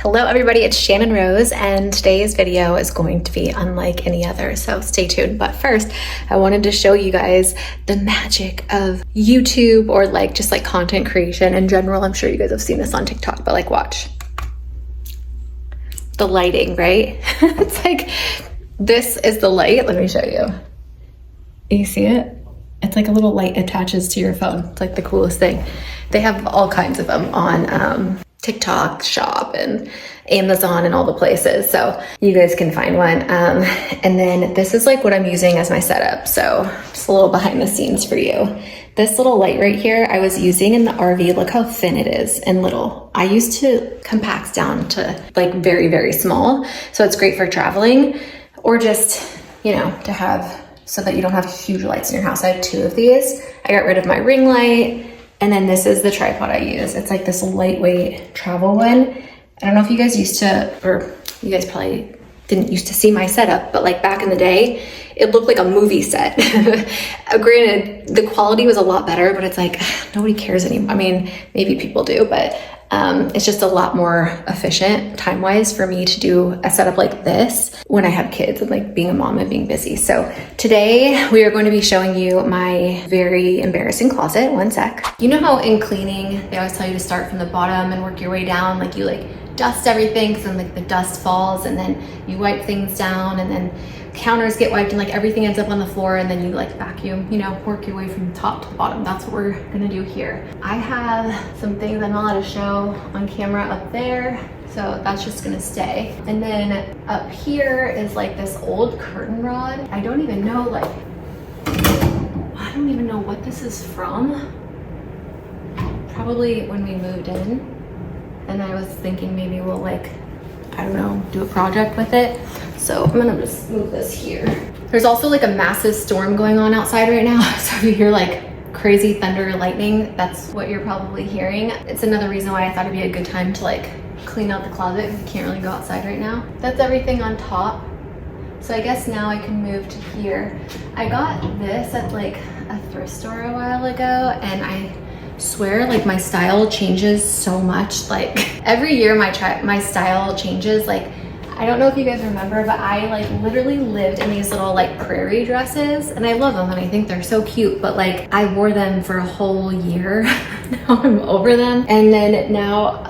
Hello everybody, it's Shannon Rose, and today's video is going to be unlike any other, so stay tuned. But first, I wanted to show you guys the magic of YouTube or just content creation in general. I'm sure you guys have seen this on TikTok, but watch. The lighting, right? It's this is the light. Let me show you. You see it? It's like a little light attaches to your phone. It's the coolest thing. They have all kinds of them on TikTok shop and Amazon and all the places, so you guys can find one. And then this is what I'm using as my setup, so just a little behind the scenes for you. This little light right here I was using in the RV. Look how thin it is and little. I used to compact down to very, very small, so it's great for traveling or just, you know, to have so that you don't have huge lights in your house. I have two of these. I got rid of my ring light. And then this is the tripod I use. It's this lightweight travel one. I don't know if you guys used to, or you guys probably didn't used to see my setup, but back in the day, it looked like a movie set. Granted, the quality was a lot better, but it's nobody cares anymore. I mean, maybe people do, but it's just a lot more efficient time-wise for me to do a setup like this when I have kids and being a mom and being busy. So today we are going to be showing you my very embarrassing closet. One sec. You know how in cleaning, they always tell you to start from the bottom and work your way down? You dust everything, because then the dust falls, and then you wipe things down, and then counters get wiped, and everything ends up on the floor, and then you vacuum, you know, work your way from the top to the bottom. That's what we're gonna do here. I have some things I'm not allowed to show on camera up there, so that's just gonna stay. And then up here is this old curtain rod. I don't even know what this is from. Probably when we moved in, and I was thinking maybe we'll I don't know, do a project with it. So I'm gonna just move this here. There's also a massive storm going on outside right now. So if you hear crazy thunder or lightning, that's what you're probably hearing. It's another reason why I thought it'd be a good time to clean out the closet, because you can't really go outside right now. That's everything on top. So I guess now I can move to here. I got this at a thrift store a while ago, and I swear my style changes so much. Every year my style changes. I don't know if you guys remember, but I literally lived in these little prairie dresses, and I love them and I think they're so cute, but I wore them for a whole year. Now I'm over them. And then now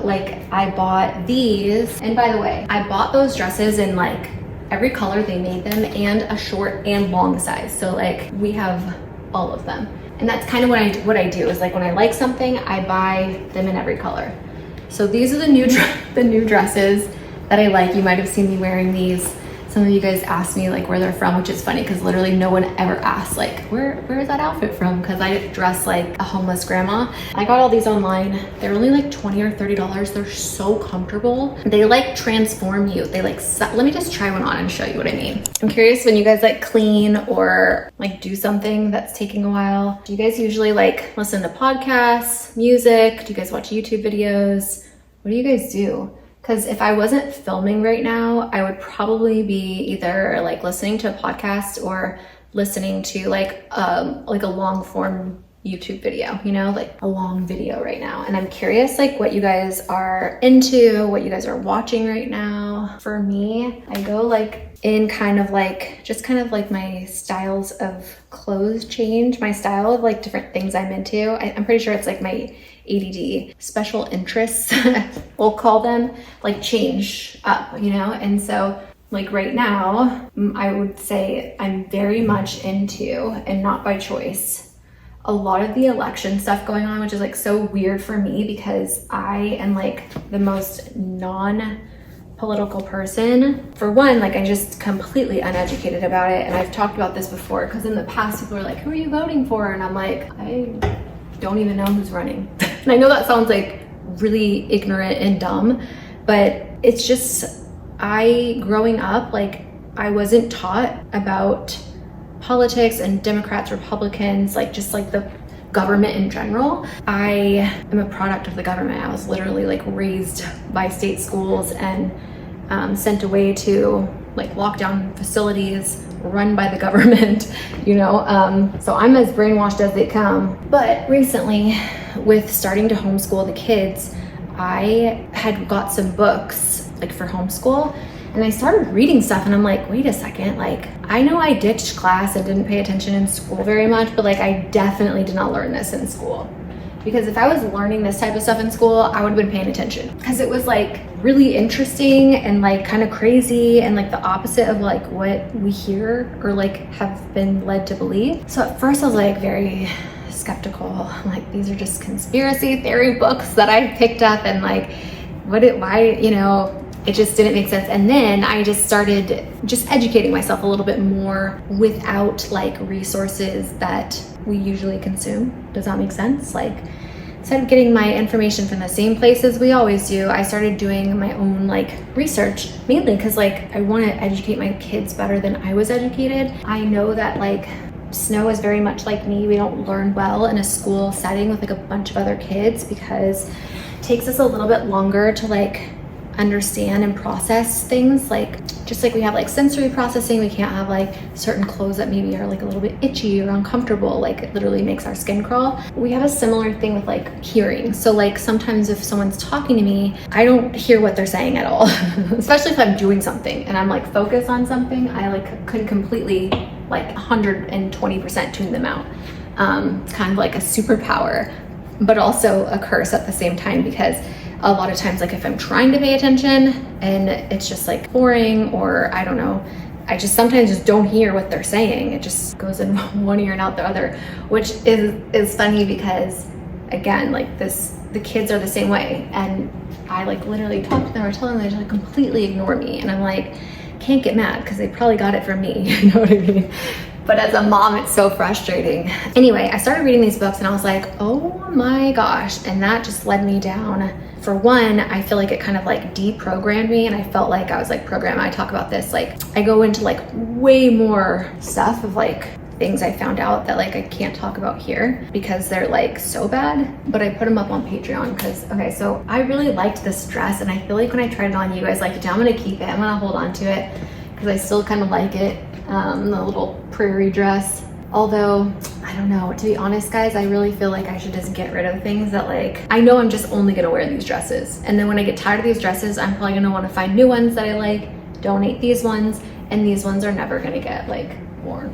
I bought these, and by the way, I bought those dresses in every color they made them, and a short and long size, so we have all of them. And that's kind of what I do is when I like something, I buy them in every color. So these are the new dresses that I like. You might have seen me wearing these. Some of you guys asked me where they're from, which is funny because literally no one ever asks where is that outfit from, because I dress like a homeless grandma. I got all these online. They're only $20 or $30. They're so comfortable. They transform you. They let me just try one on and show you what I mean. I'm curious, when you guys clean or do something that's taking a while, do you guys usually listen to podcasts, music? Do you guys watch YouTube videos? What do you guys do? Because if I wasn't filming right now, I would probably be either listening to a podcast or listening to a long form YouTube video, you know, a long video right now. And I'm curious what you guys are into, what you guys are watching right now. For me, I go in kind of my styles of clothes change, my style of different things I'm into. I'm pretty sure it's my ADD special interests, we'll call them, change up, you know? And so right now, I would say I'm very much into, and not by choice, a lot of the election stuff going on, which is so weird for me because I am the most non-political person. For one, I'm just completely uneducated about it. And I've talked about this before, because in the past people are who are you voting for? And I'm I don't even know who's running. And I know that sounds really ignorant and dumb, but it's just, growing up, I wasn't taught about politics and Democrats, Republicans, just the government in general. I am a product of the government. I was literally raised by state schools and sent away to lockdown facilities run by the government, you know, so I'm as brainwashed as they come. But recently, with starting to homeschool the kids, I had got some books like for homeschool. And I started reading stuff and I'm like, wait a second, like I know I ditched class and didn't pay attention in school very much, but like I definitely did not learn this in school. Because if I was learning this type of stuff in school, I would have been paying attention. Because it was like really interesting and like kind of crazy and like the opposite of like what we hear or like have been led to believe. So at first I was like very skeptical. I'm like, these are just conspiracy theory books that I picked up and like, why, you know, it just didn't make sense. And then I just started just educating myself a little bit more without like resources that we usually consume. Does that make sense? Like instead of getting my information from the same places we always do, I started doing my own like research, mainly because like I want to educate my kids better than I was educated. I know that like Snow is very much like me. We don't learn well in a school setting with like a bunch of other kids because it takes us a little bit longer to like understand and process things. Like just like we have like sensory processing, we can't have like certain clothes that maybe are like a little bit itchy or uncomfortable, like it literally makes our skin crawl. We have a similar thing with like hearing. So like sometimes if someone's talking to me, I don't hear what they're saying at all. Especially if I'm doing something and I'm like focused on something, I like could completely like 120% tune them out. It's kind of like a superpower, but also a curse at the same time, because a lot of times, like if I'm trying to pay attention and it's just like boring, or I don't know, I just sometimes just don't hear what they're saying. It just goes in one ear and out the other, which is funny because again, like the kids are the same way. And I like literally talk to them or tell them, they just like completely ignore me. And I'm like, can't get mad because they probably got it from me. You know what I mean? But as a mom, it's so frustrating. Anyway, I started reading these books and I was like, oh my gosh. And that just led me down. For one, I feel like it kind of like deprogrammed me, and I felt like I was like programmed. I talk about this, like I go into like way more stuff of like things I found out that like I can't talk about here because they're like so bad, but I put them up on Patreon because, okay, so I really liked this dress and I feel like when I tried it on, you guys liked it too. I'm gonna keep it, I'm gonna hold on to it because I still kind of like it, the little prairie dress. Although, I don't know, to be honest guys, I really feel like I should just get rid of things that like, I know I'm just only gonna wear these dresses. And then when I get tired of these dresses, I'm probably gonna wanna find new ones that I like, donate these ones, and these ones are never gonna get like worn.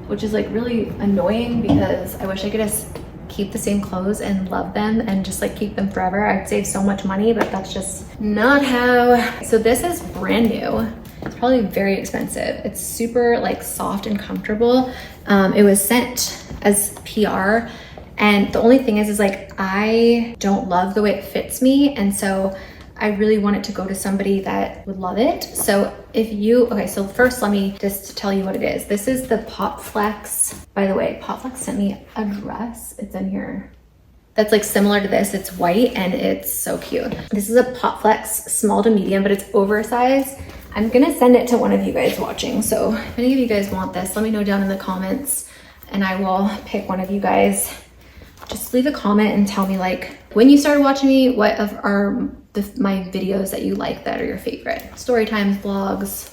Which is like really annoying because I wish I could just keep the same clothes and love them and just like keep them forever. I'd save so much money, but that's just not how. So this is brand new. It's probably very expensive. It's super like soft and comfortable. It was sent as PR, and the only thing is like I don't love the way it fits me, and so I really want it to go to somebody that would love it. So if you, okay, so first let me just tell you what it is. This is the Pop Flex. By the way, Pop Flex sent me a dress. It's in here. That's like similar to this. It's white and it's so cute. This is a Pop Flex small to medium, but it's oversized. I'm gonna send it to one of you guys watching. So if any of you guys want this, let me know down in the comments and I will pick one of you guys. Just leave a comment and tell me like when you started watching me, what are my videos that you like that are your favorite. Story times, vlogs,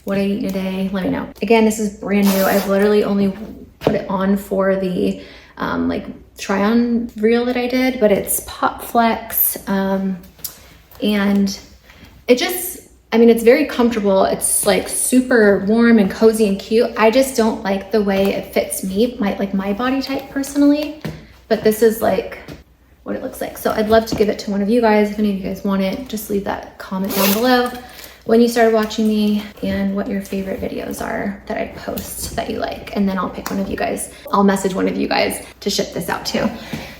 what I eat in a day, let me know. Again, this is brand new. I've literally only put it on for the like try on reel that I did, but it's Pop Flex. And it just, I mean, it's very comfortable. It's like super warm and cozy and cute. I just don't like the way it fits me, my body type personally, but this is like what it looks like. So I'd love to give it to one of you guys. If any of you guys want it, just leave that comment down below when you started watching me and what your favorite videos are that I post that you like. And then I'll pick one of you guys. I'll message one of you guys to ship this out too.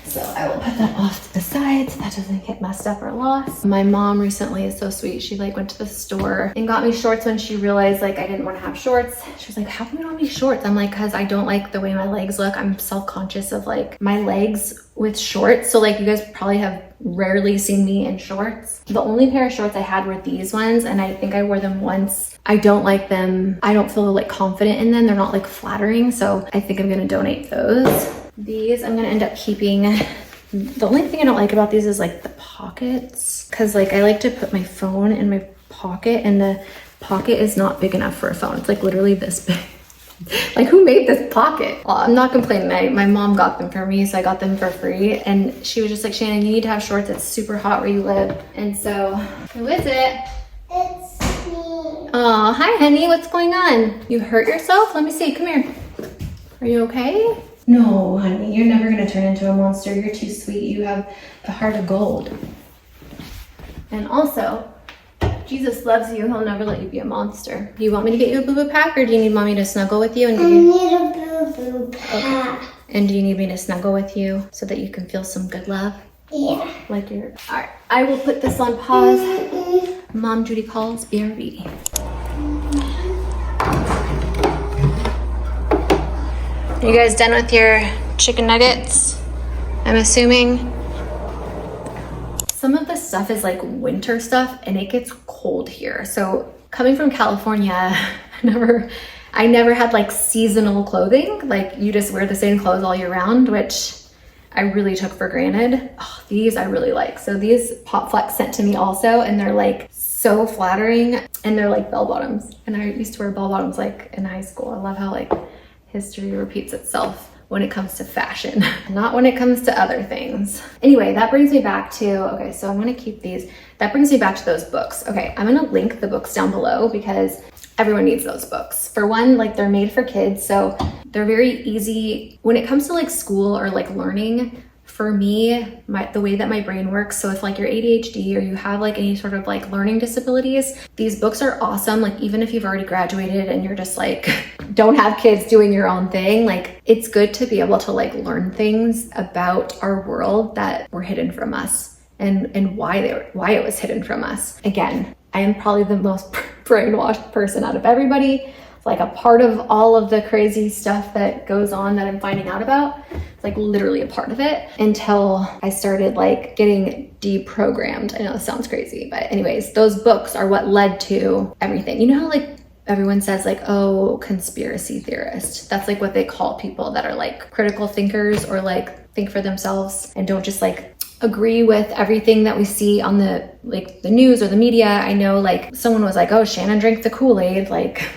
So I will put that off to the side so that doesn't get messed up or lost. My mom recently is so sweet. She like went to the store and got me shorts when she realized like I didn't want to have shorts. She was like, how come you don't have any shorts? I'm like, cause I don't like the way my legs look. I'm self-conscious of like my legs with shorts. So like you guys probably have rarely seen me in shorts. The only pair of shorts I had were these ones, and I think I wore them once. I don't like them. I don't feel like confident in them. They're not like flattering. So I think I'm gonna donate those. These I'm gonna end up keeping. The only thing I don't like about these is like the pockets, because like I like to put my phone in my pocket and the pocket is not big enough for a phone. It's like literally this big. Like, who made this pocket? Well, I'm not complaining. My mom got them for me, so I got them for free. And she was just like, Shannon, you need to have shorts. It's super hot where you live. And so, who is it? It's me. Oh, hi, honey. What's going on? You hurt yourself? Let me see. Come here. Are you okay? No, honey. You're never going to turn into a monster. You're too sweet. You have a heart of gold. And also, Jesus loves you. He'll never let you be a monster. Do you want me to get you a boo-boo pack, or do you need mommy to snuggle with you? And I need a boo-boo pack. Okay. And do you need me to snuggle with you so that you can feel some good love? Yeah. Like you're... All right. I will put this on pause. Mom Judy calls. BRB. You guys done with your chicken nuggets? I'm assuming. Some of this stuff is like winter stuff and it gets cold here. So coming from California, I never had like seasonal clothing. Like you just wear the same clothes all year round, which I really took for granted. Oh, these I really like. So these Pop Flex sent to me also, and they're like so flattering, and they're like bell bottoms. And I used to wear bell bottoms like in high school. I love how like history repeats itself when it comes to fashion, not when it comes to other things. Anyway, that brings me back to, okay, so I'm gonna keep these. That brings me back to those books. Okay, I'm gonna link the books down below because everyone needs those books. For one, like they're made for kids, so they're very easy when it comes to like school or like learning. For me, the way that my brain works, so if like you're ADHD or you have like any sort of like learning disabilities, these books are awesome. Like even if you've already graduated and you're just like, don't have kids doing your own thing, like it's good to be able to like learn things about our world that were hidden from us and why it was hidden from us. Again, I am probably the most brainwashed person out of everybody. It's like a part of all of the crazy stuff that goes on that I'm finding out about. It's like literally a part of it until I started like getting deprogrammed. I know this sounds crazy, but anyways, those books are what led to everything. You know how like everyone says like, oh, conspiracy theorist. That's like what they call people that are like critical thinkers or like think for themselves and don't just like agree with everything that we see on the like the news or the media. I know like someone was like, oh, Shannon drank the Kool-Aid. Like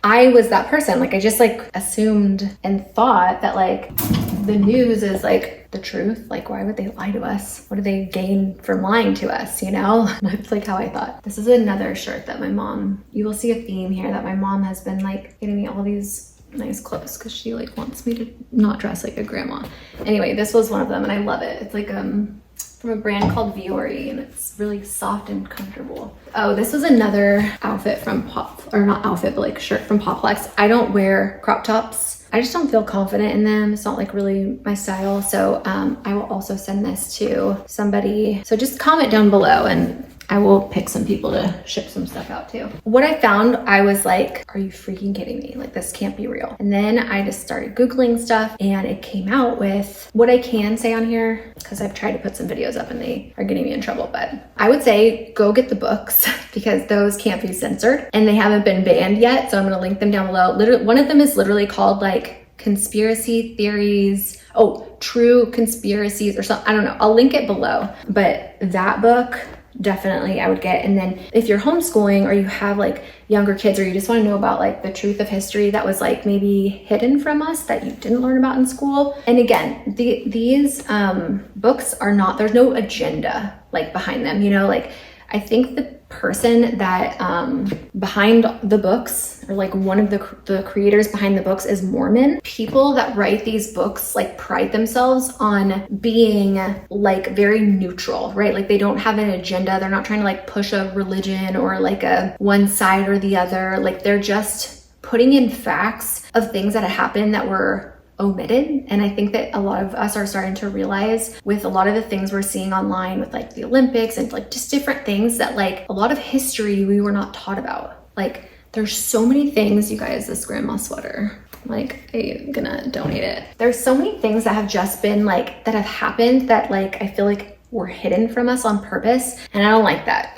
I was that person. Like I just like assumed and thought that like the news is like the truth. Like why would they lie to us? What do they gain from lying to us? You know, that's like how I thought. This is another shirt that my mom, you will see a theme here that my mom has been like getting me all these nice clothes because she like wants me to not dress like a grandma. Anyway, this was one of them and I love it. It's like from a brand called Viore and it's really soft and comfortable. Oh, this was another outfit from not outfit, but like shirt from Poplex. I don't wear crop tops. I just don't feel confident in them. It's not like really my style. So I will also send this to somebody. So just comment down below and I will pick some people to ship some stuff out to. What I found, I was like, are you freaking kidding me? Like this can't be real. And then I just started Googling stuff and it came out with what I can say on here, because I've tried to put some videos up and they are getting me in trouble. But I would say go get the books because those can't be censored and they haven't been banned yet. So I'm gonna link them down below. Literally, one of them is literally called like Conspiracy Theories. Oh, True Conspiracies or something. I don't know. I'll link it below. But that book, definitely I would get. And then if you're homeschooling or you have like younger kids or you just want to know about like the truth of history that was like maybe hidden from us that you didn't learn about in school. And again, these books are not, there's no agenda like behind them, you know, like I think the person that behind the books or like one of the creators behind the books is Mormon. People that write these books like pride themselves on being like very neutral, right? Like they don't have an agenda. They're not trying to like push a religion or like a one side or the other. Like they're just putting in facts of things that had happened that were omitted. And I think that a lot of us are starting to realize with a lot of the things we're seeing online with like the Olympics and like just different things that like a lot of history we were not taught about. Like there's so many things, you guys, this grandma sweater, like I'm gonna donate it. There's so many things that have just been like, that have happened that like, I feel like were hidden from us on purpose. And I don't like that.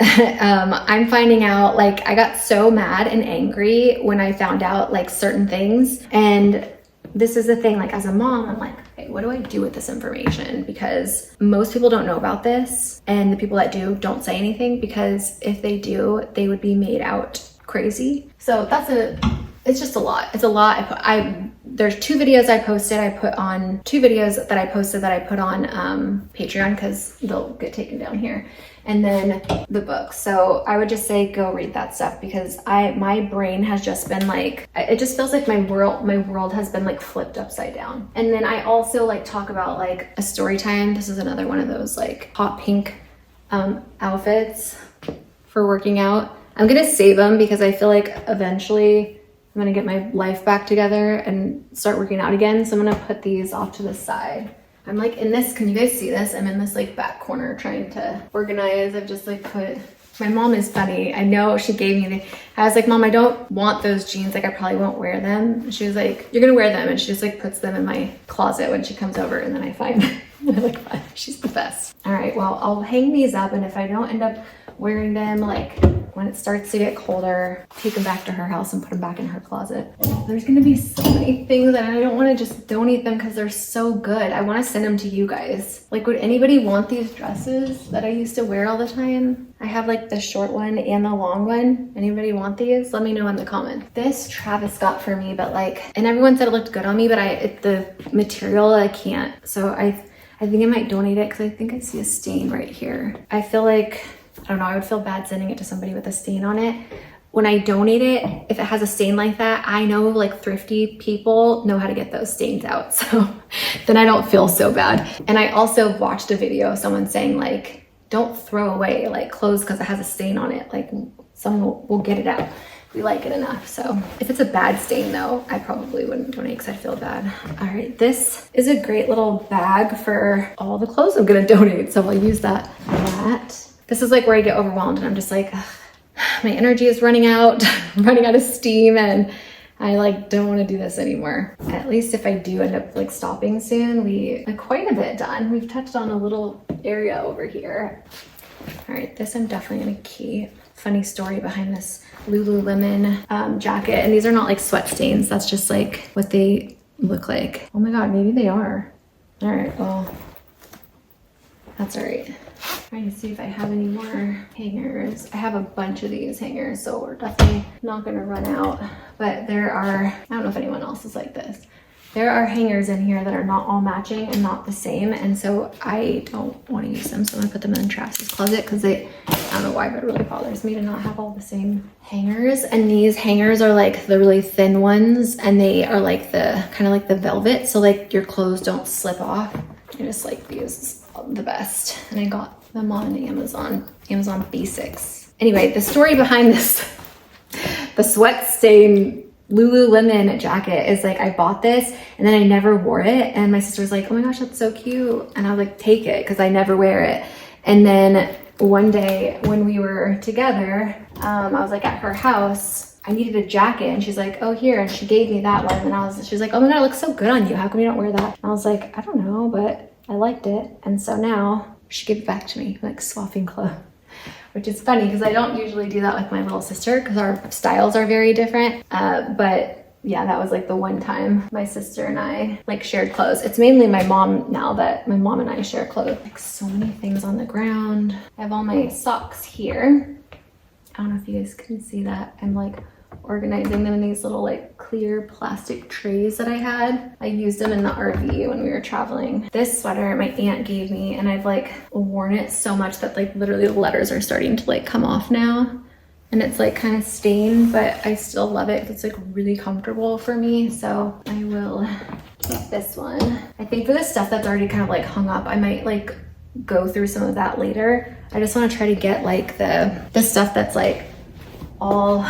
I'm finding out like, I got so mad and angry when I found out like certain things. And this is the thing, like as a mom, I'm like, okay, what do I do with this information? Because most people don't know about this and the people that do don't say anything because if they do, they would be made out crazy. So that's it's just a lot. It's a lot. There's 2 videos I posted. I put on 2 videos that I posted that I put on Patreon because they'll get taken down here. And then the book. So I would just say go read that stuff because my brain has just been like, it just feels like my world has been like flipped upside down. And then I also like talk about like a story time. This is another one of those like hot pink outfits for working out. I'm gonna save them because I feel like eventually I'm gonna get my life back together and start working out again. So I'm gonna put these off to the side. I'm like in this, can you guys see this? I'm in this like back corner trying to organize. I've just like put, my mom is funny. I know she gave me I was like, Mom, I don't want those jeans. Like I probably won't wear them. She was like, you're gonna wear them. And she just like puts them in my closet when she comes over and then I find them. And I'm like, fine, she's the best. All right, well, I'll hang these up and if I don't end up wearing them, like when it starts to get colder, take them back to her house and put them back in her closet. There's gonna be so many things and I don't wanna just donate them because they're so good. I wanna send them to you guys. Like, would anybody want these dresses that I used to wear all the time? I have like the short one and the long one. Anybody want these? Let me know in the comments. This Travis got for me, but like, and everyone said it looked good on me, but the material, I can't. So I think I might donate it because I think I see a stain right here. I feel like, I don't know, I would feel bad sending it to somebody with a stain on it. When I donate it, if it has a stain like that, I know like thrifty people know how to get those stains out. So then I don't feel so bad. And I also watched a video of someone saying like, don't throw away like clothes because it has a stain on it. Like someone will get it out. We like it enough. So if it's a bad stain though, I probably wouldn't donate because I feel bad. All right, this is a great little bag for all the clothes I'm gonna donate. So I'll use that for that. This is like where I get overwhelmed and I'm just like, ugh, my energy is running out, I'm running out of steam and I like don't want to do this anymore. At least if I do end up like stopping soon, we are quite a bit done. We've touched on a little area over here. All right, this I'm definitely gonna keep. Funny story behind this Lululemon jacket. And these are not like sweat stains. That's just like what they look like. Oh my God, maybe they are. All right, well, that's all right. Trying to see if I have any more hangers. I have a bunch of these hangers, so we're definitely not gonna run out. But there are, I don't know if anyone else is like this. There are hangers in here that are not all matching and not the same. And so I don't want to use them. So I'm gonna put them in Travis's closet because I don't know why, but it really bothers me to not have all the same hangers. And these hangers are like the really thin ones and they are like the kind of like the velvet. So like your clothes don't slip off. I just like these the best. And I got them on Amazon Basics. Anyway, the story behind this, the sweat stain Lululemon jacket is like I bought this and then I never wore it and my sister was like, oh my gosh, that's so cute, and I was like, take it because I never wear it. And then one day when we were together, I was like at her house, I needed a jacket and she's like, oh here, and she gave me that one and she was like, oh my God, it looks so good on you, how come you don't wear that? And I was like, I don't know, but I liked it. And so now she gave it back to me, like swapping clothes. Which is funny because I don't usually do that with my little sister because our styles are very different. But yeah, that was like the one time my sister and I like shared clothes. It's mainly my mom now that my mom and I share clothes. Like so many things on the ground. I have all my socks here. I don't know if you guys can see that. I'm like organizing them in these little like clear plastic trays that I had. I used them in the RV when we were traveling. This sweater my aunt gave me and I've like worn it so much that like literally the letters are starting to like come off now. And it's like kind of stained, but I still love it. It's like really comfortable for me. So I will keep this one. I think for the stuff that's already kind of like hung up, I might like go through some of that later. I just want to try to get like the stuff that's like all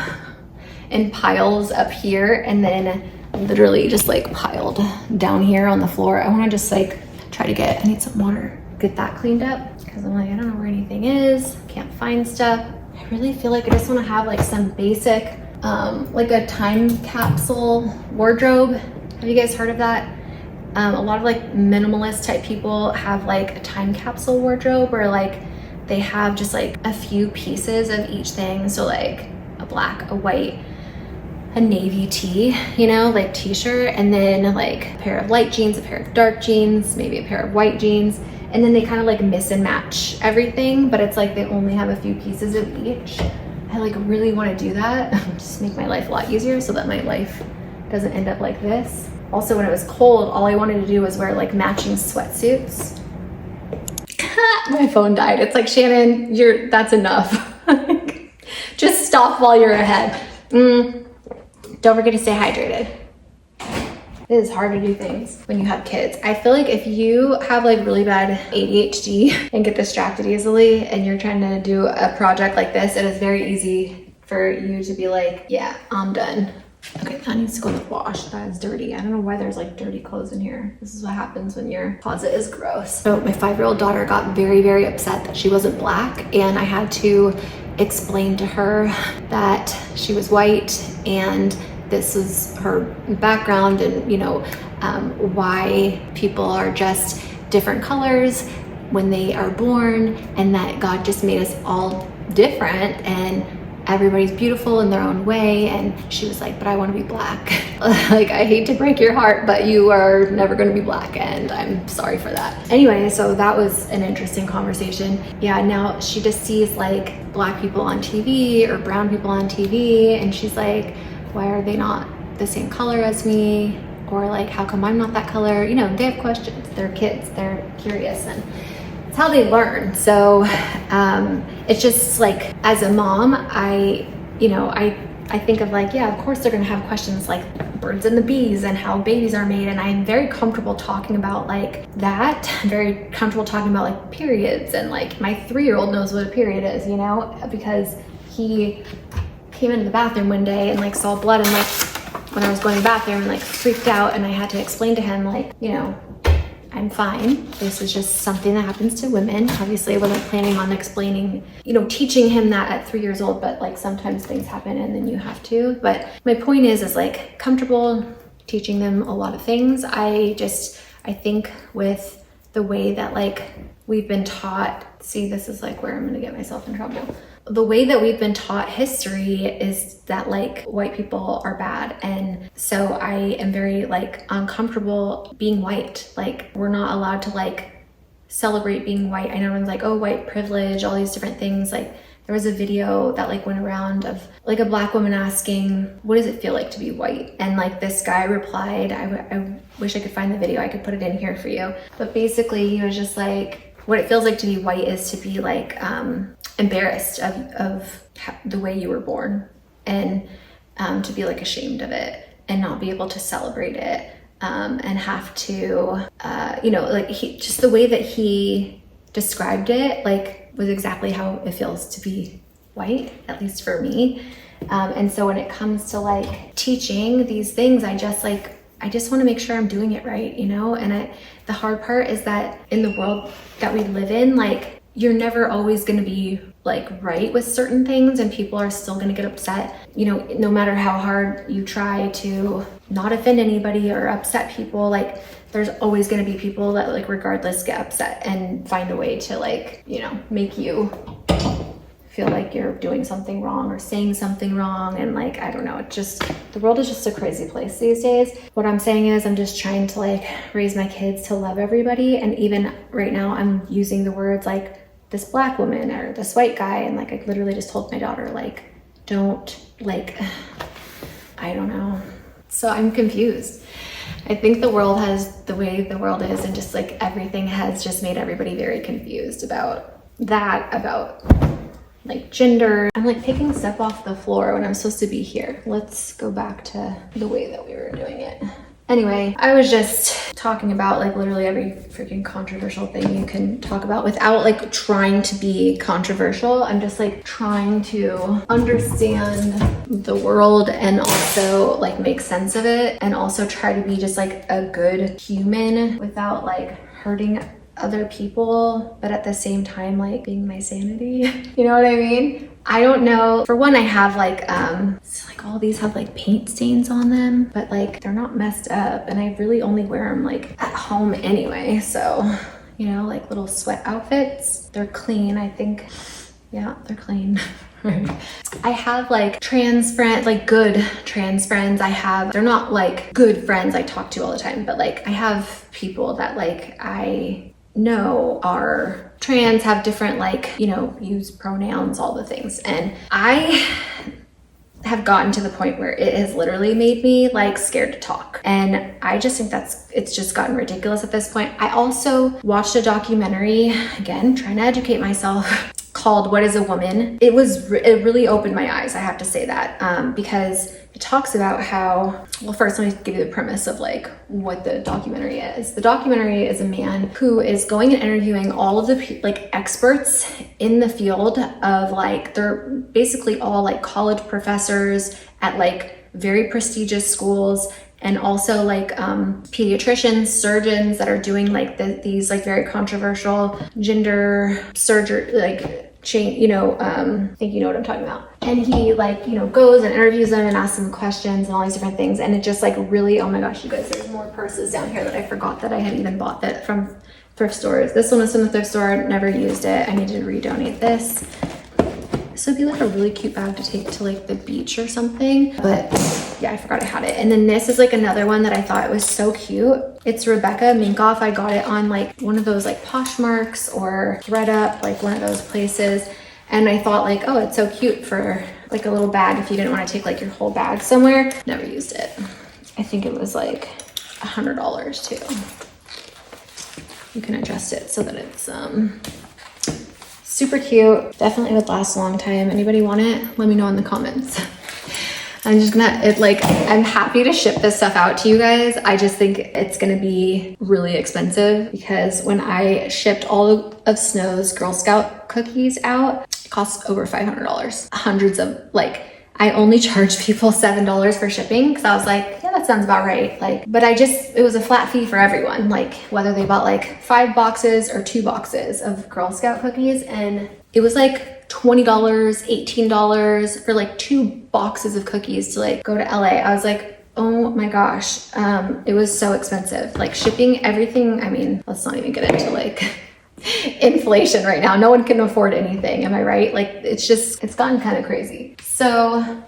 in piles up here and then literally just like piled down here on the floor. I want to just like try to get, I need some water, get that cleaned up because I'm like, I don't know where anything is, can't find stuff. I really feel like I just want to have like some basic, like a time capsule wardrobe. Have you guys heard of that? A lot of like minimalist type people have like a time capsule wardrobe where like they have just like a few pieces of each thing. So like a black, a white, a navy tee, you know, like t-shirt, and then like a pair of light jeans, a pair of dark jeans, maybe a pair of white jeans, and then they kind of like miss and match everything, but it's like they only have a few pieces of each. I like really want to do that. Just make my life a lot easier so that my life doesn't end up like this. Also, when it was cold, all I wanted to do was wear like matching sweatsuits. My phone died. It's like, Shannon, that's enough. Just stop while you're ahead. Don't forget to stay hydrated. It is hard to do things when you have kids. I feel like if you have like really bad ADHD and get distracted easily and you're trying to do a project like this, it is very easy for you to be like, yeah, I'm done. Okay, that needs to go in the wash. That is dirty. I don't know why there's like dirty clothes in here. This is what happens when your closet is gross. So my 5-year-old daughter got very, very upset that she wasn't black, and I had to explain to her that she was white and this is her background, and you know, why people are just different colors when they are born, and that God just made us all different and everybody's beautiful in their own way. And she was like, but I want to be black. Like, I hate to break your heart, but you are never going to be black, and I'm sorry for that. Anyway, so that was an interesting conversation. Yeah, now she just sees like black people on TV or brown people on TV, and she's like, why are they not the same color as me? Or like, how come I'm not that color? You know, they have questions. They're kids, they're curious, and it's how they learn. So it's just like, as a mom, I think of like, yeah, of course they're gonna have questions like birds and the bees and how babies are made. And I'm very comfortable talking about like that. I'm very comfortable talking about like periods, and like my 3-year-old knows what a period is, you know, because he came into the bathroom one day and like saw blood, and like when I was going to the bathroom and like freaked out, and I had to explain to him like, you know, I'm fine. This is just something that happens to women. Obviously I wasn't planning on explaining, you know, teaching him that at 3 years old, but like sometimes things happen and then you have to. But my point is like comfortable teaching them a lot of things. I think with the way that like we've been taught, see, this is like where I'm gonna get myself in trouble. The way that we've been taught history is that like white people are bad. And so I am very like uncomfortable being white. Like, we're not allowed to like celebrate being white. I know everyone's like, oh, white privilege, all these different things. Like, there was a video that like went around of like a black woman asking, what does it feel like to be white? And like this guy replied, I wish I could find the video. I could put it in here for you. But basically he was just like, what it feels like to be white is to be like embarrassed of the way you were born, and to be like ashamed of it and not be able to celebrate it, and have to, you know, like just the way that he described it, like was exactly how it feels to be white, at least for me. And so when it comes to like teaching these things, I just want to make sure I'm doing it right, you know? And the hard part is that in the world that we live in, like, you're never always going to be like right with certain things, and people are still going to get upset, you know, no matter how hard you try to not offend anybody or upset people. Like, there's always going to be people that like regardless get upset and find a way to like, you know, make you feel like you're doing something wrong or saying something wrong. And like, I don't know, it just, the world is just a crazy place these days. What I'm saying is I'm just trying to like raise my kids to love everybody. And even right now I'm using the words like this black woman or this white guy. And like, I literally just told my daughter, like, don't like, I don't know. So I'm confused. I think the world has, the way the world is, and just like everything has just made everybody very confused about that, about like gender. I'm like picking stuff off the floor when I'm supposed to be here. Let's go back to the way that we were doing it. Anyway, I was just talking about like literally every freaking controversial thing you can talk about without like trying to be controversial. I'm just like trying to understand the world and also like make sense of it, and also try to be just like a good human without like hurting other people, but at the same time like being my sanity. You know what I mean? I don't know. For one, I have like it's like all these have like paint stains on them, but like they're not messed up, and I really only wear them like at home anyway. So, you know, like little sweat outfits. They're clean, I think. Yeah, they're clean. I have like trans friends, like good trans friends. They're not like good friends I talk to all the time, but like I have people that like I know are trans, have different like, you know, use pronouns, all the things. And I have gotten to the point where it has literally made me like scared to talk. And I just think it's just gotten ridiculous at this point. I also watched a documentary, again, trying to educate myself, called What is a Woman? It really opened my eyes, I have to say that, because it talks about how, well, first let me give you the premise of like what the documentary is. The documentary is a man who is going and interviewing all of the like experts in the field of like, they're basically all like college professors at like very prestigious schools, and also like pediatricians, surgeons that are doing like these like very controversial gender surgery, like change, you know, I think you know what I'm talking about. And he like, you know, goes and interviews them and asks them questions and all these different things. And it just like really, oh my gosh, you guys, there's more purses down here that I forgot that I had even bought that from thrift stores. This one was from the thrift store, never used it. I need to redonate this. This would be like a really cute bag to take to like the beach or something. But yeah, I forgot I had it. And then this is like another one that I thought was so cute. It's Rebecca Minkoff. I got it on like one of those like Poshmarks or ThredUp, like one of those places. And I thought like, oh, it's so cute for like a little bag if you didn't want to take like your whole bag somewhere. Never used it. I think it was like $100 too. You can adjust it so that it's super cute. Definitely would last a long time. Anybody want it? Let me know in the comments. I'm just gonna, I'm happy to ship this stuff out to you guys. I just think it's gonna be really expensive because when I shipped all of Snow's Girl Scout cookies out, it cost over $500. Hundreds of like, I only charged people $7 for shipping because I was like, yeah, that sounds about right. Like, but it was a flat fee for everyone, like whether they bought like 5 boxes or 2 boxes of Girl Scout cookies. And it was like $20, $18 for like 2 boxes of cookies to like go to LA. I was like, oh my gosh, it was so expensive. Like shipping everything, I mean, let's not even get into like inflation right now. No one can afford anything, am I right? Like it's gotten kind of crazy. So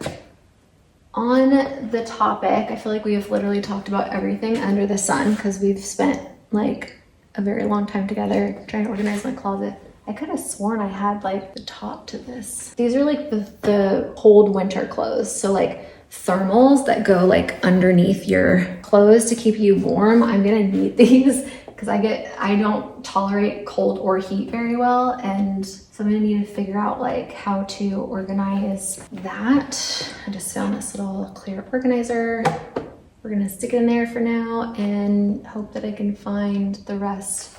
on the topic, I feel like we have literally talked about everything under the sun because we've spent like a very long time together trying to organize my closet. I could have sworn I had like the top to this. These are like the cold winter clothes. So like thermals that go like underneath your clothes to keep you warm. I'm gonna need these because I don't tolerate cold or heat very well. And so I'm gonna need to figure out like how to organize that. I just found this little clear organizer. We're gonna stick it in there for now and hope that I can find the rest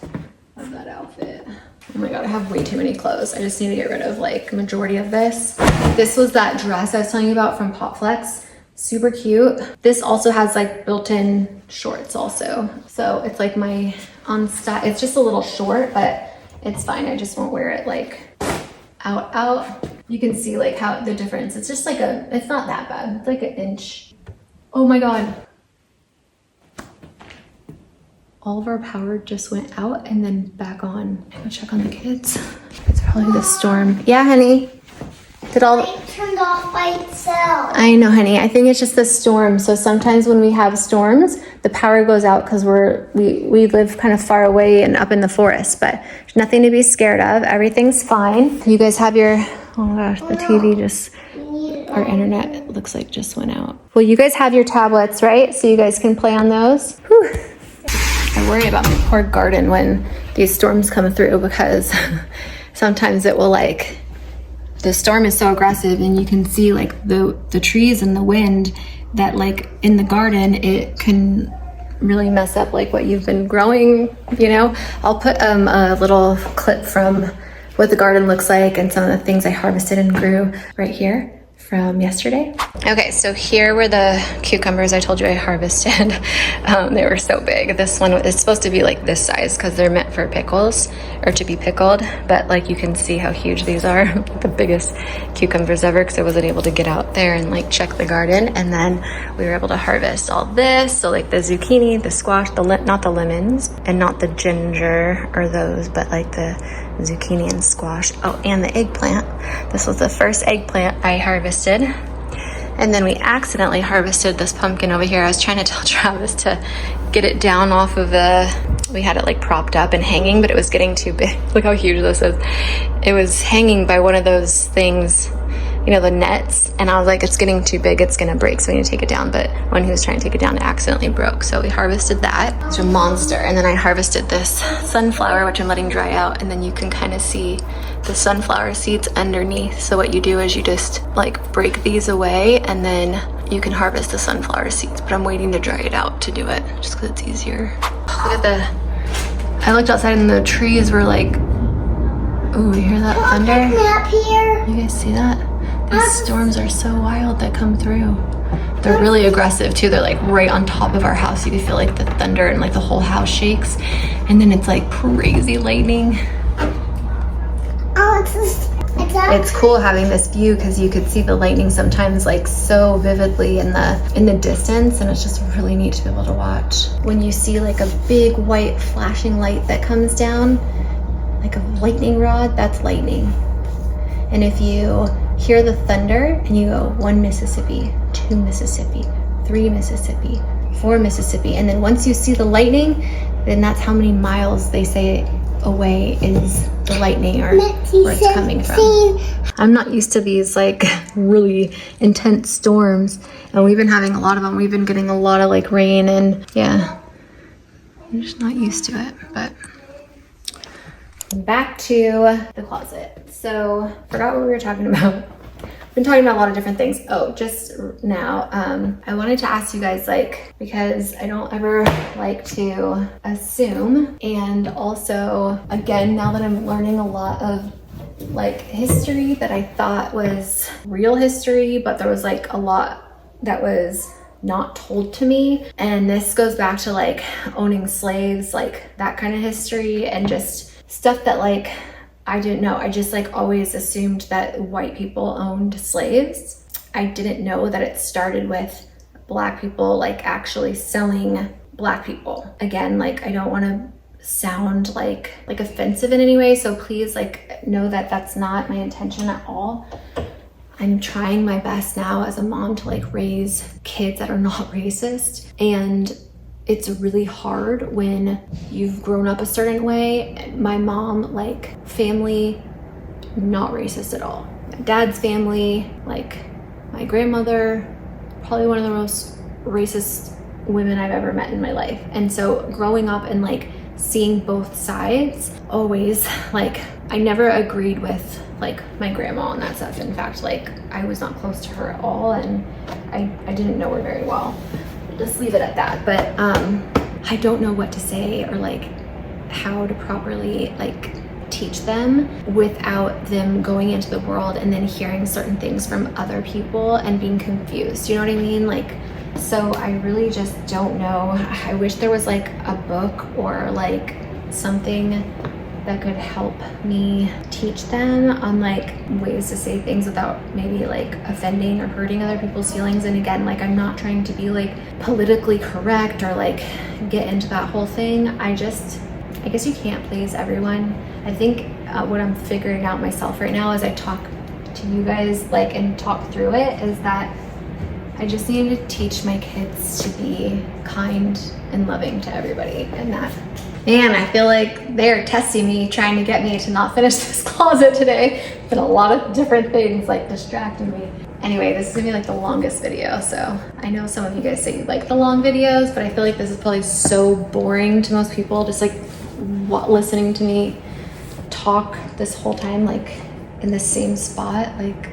of that outfit. Oh my God, I have way too many clothes. I just need to get rid of like majority of this. This was that dress I was telling you about from Popflex. Super cute. This also has like built-in shorts also. So it's like my it's just a little short, but it's fine. I just won't wear it like out. You can see like how the difference. It's just like it's not that bad. It's like an inch. Oh my God. All of our power just went out and then back on. I'm gonna check on the kids. It's probably the storm. Yeah, honey. It turned off by itself. I know, honey. I think it's just the storm. So sometimes when we have storms, the power goes out because we live kind of far away and up in the forest, but there's nothing to be scared of. Everything's fine. You guys have your, oh my gosh, the TV just, our internet looks like just went out. Well, you guys have your tablets, right? So you guys can play on those. Whew. I worry about my poor garden when these storms come through because sometimes it will like, the storm is so aggressive and you can see like the trees and the wind that like in the garden, it can really mess up like what you've been growing, you know? I'll put a little clip from what the garden looks like and some of the things I harvested and grew right here from yesterday. Okay, so here were the cucumbers I told you I harvested. They were so big. This one is supposed to be like this size because they're meant for pickles or to be pickled, but like you can see how huge these are. The biggest cucumbers ever because I wasn't able to get out there and like check the garden. And then we were able to harvest all this. So like the zucchini, the squash, not the lemons and not the ginger or those, but like the zucchini and squash. Oh, and the eggplant. This was the first eggplant I harvested. And then we accidentally harvested this pumpkin over here. I was trying to tell Travis to get it down off of we had it like propped up and hanging, but it was getting too big. Look how huge this is. It was hanging by one of those things, you know, the nets. And I was like, it's getting too big, it's gonna break, so we need to take it down. But when he was trying to take it down, it accidentally broke. So we harvested that. It's a monster. And then I harvested this sunflower, which I'm letting dry out. And then you can kind of see the sunflower seeds underneath. So what you do is you just like break these away, and then you can harvest the sunflower seeds. But I'm waiting to dry it out to do it, just because it's easier. Look at I looked outside and the trees were like, ooh, you hear that thunder? Up here. You guys see that? These storms are so wild that come through. They're really aggressive too. They're like right on top of our house. You can feel like the thunder and like the whole house shakes. And then it's like crazy lightning. Oh, It's cool having this view because you could see the lightning sometimes like so vividly in the distance, and it's just really neat to be able to watch. When you see like a big white flashing light that comes down, like a lightning rod, that's lightning. And if you hear the thunder and you go 1 Mississippi, 2 Mississippi, 3 Mississippi, 4 Mississippi, and then once you see the lightning, then that's how many miles they say away is the lightning or where it's coming from. I'm not used to these like really intense storms, and we've been having a lot of them. We've been getting a lot of like rain, and yeah, I'm just not used to it. But back to the closet. So forgot what we were talking about. Been talking about a lot of different things. Oh, just now, I wanted to ask you guys, like, because I don't ever like to assume, and also, again, now that I'm learning a lot of like history that I thought was real history, but there was like a lot that was not told to me. And this goes back to like owning slaves, like that kind of history, and just stuff that like I didn't know. I just like always assumed that white people owned slaves. I didn't know that it started with Black people like actually selling Black people. Again, like I don't want to sound like offensive in any way, so please like know that that's not my intention at all. I'm trying my best now as a mom to like raise kids that are not racist, and it's really hard when you've grown up a certain way. My mom, like family, not racist at all. My dad's family, like my grandmother, probably one of the most racist women I've ever met in my life. And so growing up and like seeing both sides, always like I never agreed with like my grandma on that stuff. In fact, like I was not close to her at all, and I didn't know her very well. Just leave it at that. But I don't know what to say or like how to properly like teach them without them going into the world and then hearing certain things from other people and being confused. You know what I mean? Like, so I really just don't know. I wish there was like a book or like something that could help me teach them on like ways to say things without maybe like offending or hurting other people's feelings. And again, like I'm not trying to be like politically correct or like get into that whole thing. I guess you can't please everyone. I think what I'm figuring out myself right now as I talk to you guys like and talk through it is that I just need to teach my kids to be kind and loving to everybody, and that. And I feel like they're testing me, trying to get me to not finish this closet today. But a lot of different things like distracting me. Anyway, this is gonna be like the longest video. So I know some of you guys say you like the long videos, but I feel like this is probably so boring to most people, just like listening to me talk this whole time, like in the same spot, like,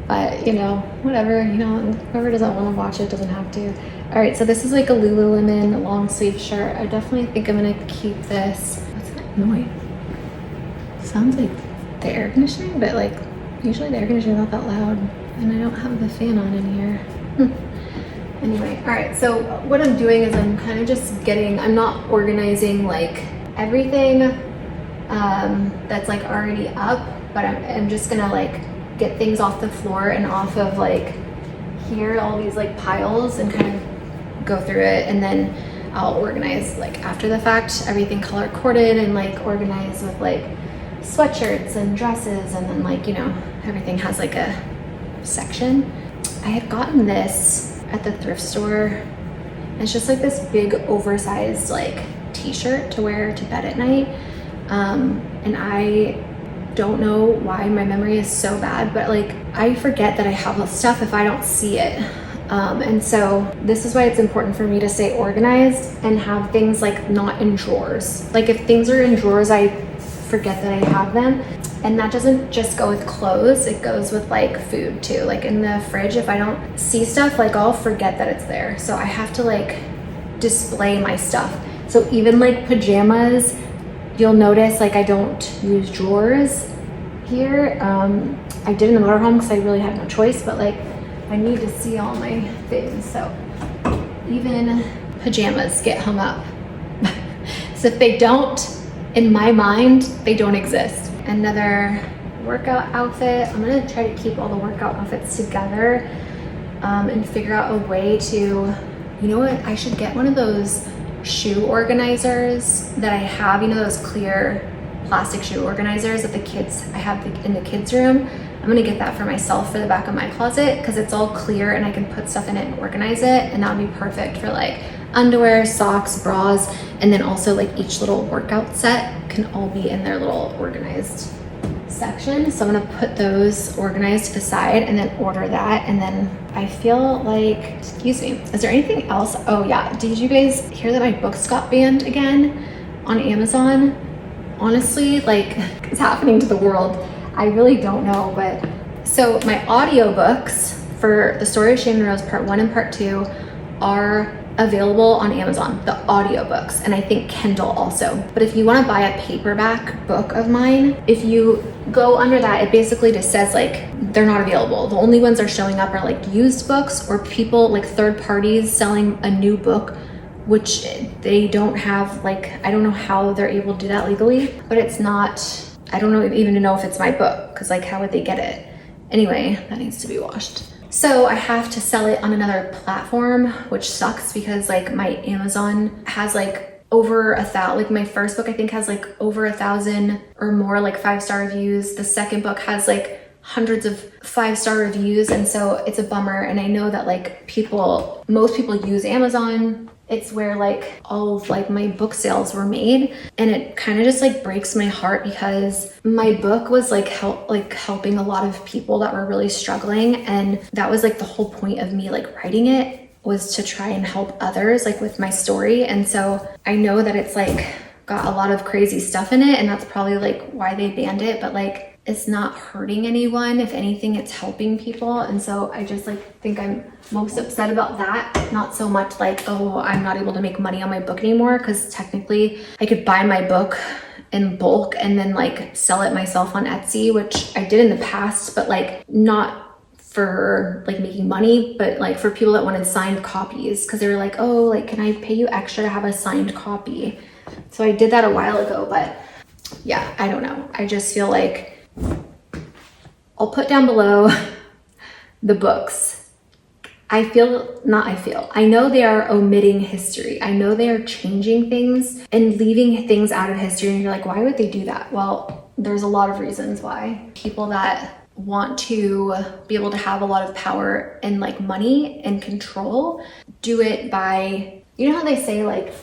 but you know, whatever, you know, whoever doesn't want to watch it doesn't have to. All right, so this is like a Lululemon long sleeve shirt. I definitely think I'm gonna keep this. What's that noise? Sounds like the air conditioning, but like usually the air conditioning is not that loud, and I don't have the fan on in here. Anyway, all right, so what I'm doing is I'm kind of just I'm not organizing like everything that's like already up, but I'm just gonna like get things off the floor and off of like here, all these like piles, and kind of go through it, and then I'll organize like after the fact, everything color coded and like organized with like sweatshirts and dresses, and then like, you know, everything has like a section. I had gotten this at the thrift store. It's just like this big oversized like t-shirt to wear to bed at night. And I don't know why my memory is so bad, but like I forget that I have this stuff if I don't see it. And so this is why it's important for me to stay organized and have things like not in drawers. Like if things are in drawers, I forget that I have them. And that doesn't just go with clothes, it goes with like food too. Like in the fridge, if I don't see stuff, like I'll forget that it's there. So I have to like display my stuff. So even like pajamas, you'll notice like I don't use drawers here. I did in the motorhome because I really had no choice, but like I need to see all my things. So even pajamas get hung up. So if they don't, in my mind, they don't exist. Another workout outfit. I'm gonna try to keep all the workout outfits together and figure out a way to, you know what, I should get one of those shoe organizers that I have, you know, those clear plastic shoe organizers that I have in the kids' room. I'm gonna get that for myself for the back of my closet because it's all clear and I can put stuff in it and organize it, and that would be perfect for like underwear, socks, bras, and then also like each little workout set can all be in their little organized section. So I'm gonna put those organized to the side and then order that. And then I feel like, excuse me, is there anything else? Oh yeah, did you guys hear that my books got banned again on Amazon? Honestly, like it's happening to the world. I really don't know, but so my audiobooks for The Story of Shane and Rose Part 1 and Part 2 are available on Amazon, the audiobooks, and I think Kindle also. But if you want to buy a paperback book of mine, if you go under that, it basically just says like they're not available. The only ones that are showing up are like used books or people like third parties selling a new book, which they don't have, like, I don't know how they're able to do that legally, but it's not, I don't know even know if it's my book, because like how would they get it? Anyway, that needs to be washed. So I have to sell it on another platform, which sucks because like my Amazon has like over 1,000, like my first book I think has like over 1,000 or more like 5-star reviews. The second book has like hundreds of 5-star reviews, and so it's a bummer. And I know that like most people use Amazon. It's where like all of like my book sales were made, and it kind of just like breaks my heart because my book was like helping a lot of people that were really struggling, and that was like the whole point of me like writing it, was to try and help others like with my story. And so I know that it's like got a lot of crazy stuff in it, and that's probably like why they banned it, but like it's not hurting anyone. If anything, it's helping people. And so I just like think I'm most upset about that. Not so much like, oh, I'm not able to make money on my book anymore, because technically I could buy my book in bulk and then like sell it myself on Etsy, which I did in the past, but like not for like making money, but like for people that wanted signed copies, because they were like, oh, like can I pay you extra to have a signed copy? So I did that a while ago, but yeah, I don't know. I just feel like I'll put down below the books. I know they are omitting history. I know they are changing things and leaving things out of history. And you're like, why would they do that? Well, there's a lot of reasons why. People that want to be able to have a lot of power and like money and control do it by, you know how they say like,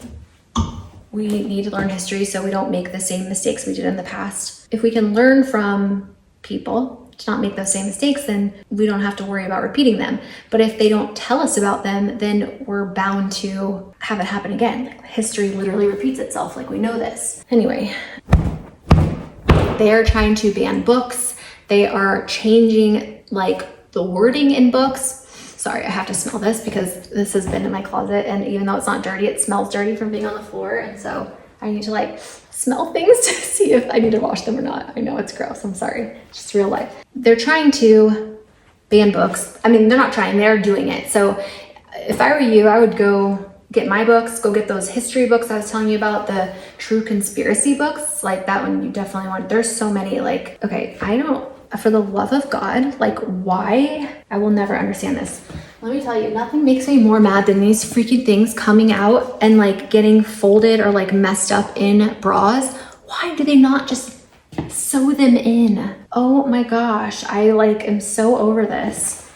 we need to learn history so we don't make the same mistakes we did in the past. If we can learn from people to not make those same mistakes, then we don't have to worry about repeating them. But if they don't tell us about them, then we're bound to have it happen again. Like, history literally repeats itself, like we know this. Anyway, they are trying to ban books. They are changing like the wording in books. Sorry, I have to smell this because this has been in my closet, and even though it's not dirty, it smells dirty from being on the floor. And so I need to like smell things to see if I need to wash them or not. I know it's gross, I'm sorry, it's just real life. They're trying to ban books. I mean, they're not trying, they're doing it. So if I were you, I would go get my books, go get those history books I was telling you about, the true conspiracy books, like that one you definitely want. There's so many, like, okay, for the love of God, like why? I will never understand this. Let me tell you, nothing makes me more mad than these freaking things coming out and like getting folded or like messed up in bras. Why do they not just sew them in? Oh my gosh, I like am so over this.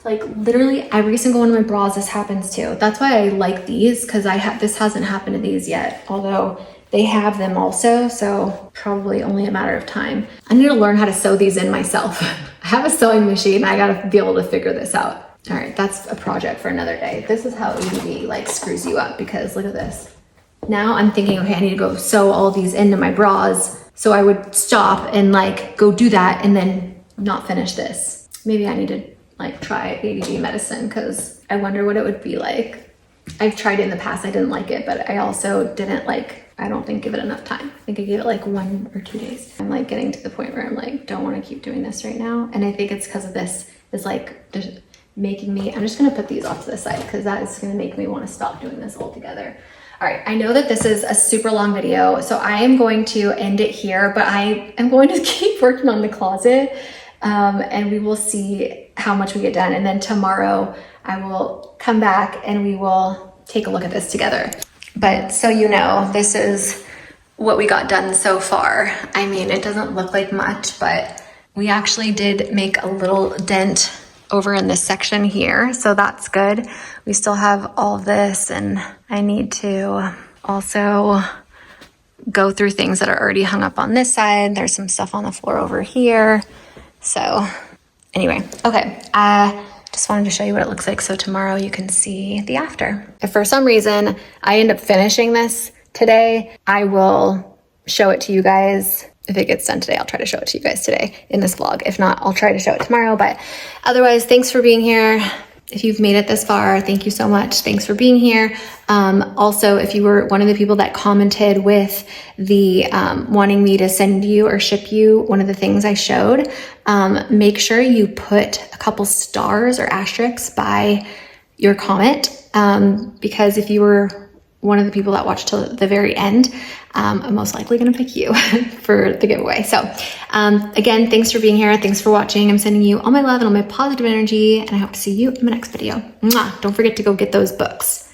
Like literally every single one of my bras this happens to. That's why I like these, because this hasn't happened to these yet, although they have them also, so probably only a matter of time. I need to learn how to sew these in myself. I have a sewing machine. I gotta be able to figure this out. All right, that's a project for another day. This is how ADD like screws you up, because look at this. Now I'm thinking, okay, I need to go sew all these into my bras. So I would stop and like go do that and then not finish this. Maybe I need to like try ADD medicine, because I wonder what it would be like. I've tried it in the past, I didn't like it, but I also didn't I don't think give it enough time. I think I gave it like 1 or 2 days. I'm like getting to the point where I'm like, don't want to keep doing this right now. And I think it's because of this is like just making me, I'm just gonna put these off to the side because that is gonna make me want to stop doing this altogether. All right, I know that this is a super long video, so I am going to end it here, but I am going to keep working on the closet. And we will see how much we get done. And then tomorrow I will come back and we will take a look at this together. But so you know, this is what we got done so far. I mean, it doesn't look like much, but we actually did make a little dent over in this section here. So that's good. We still have all of this, and I need to also go through things that are already hung up on this side. There's some stuff on the floor over here. So anyway, okay, I just wanted to show you what it looks like so tomorrow you can see the after. If for some reason I end up finishing this today, I will show it to you guys. If it gets done today, I'll try to show it to you guys today in this vlog. If not, I'll try to show it tomorrow. But otherwise, thanks for being here. If you've made it this far, thank you so much. Thanks for being here. Also, if you were one of the people that commented with the wanting me to send you or ship you one of the things I showed, make sure you put a couple stars or asterisks by your comment, because if you were one of the people that watched till the very end, I'm most likely gonna pick you for the giveaway. So again, thanks for being here. Thanks for watching. I'm sending you all my love and all my positive energy, and I hope to see you in my next video. Mwah! Don't forget to go get those books.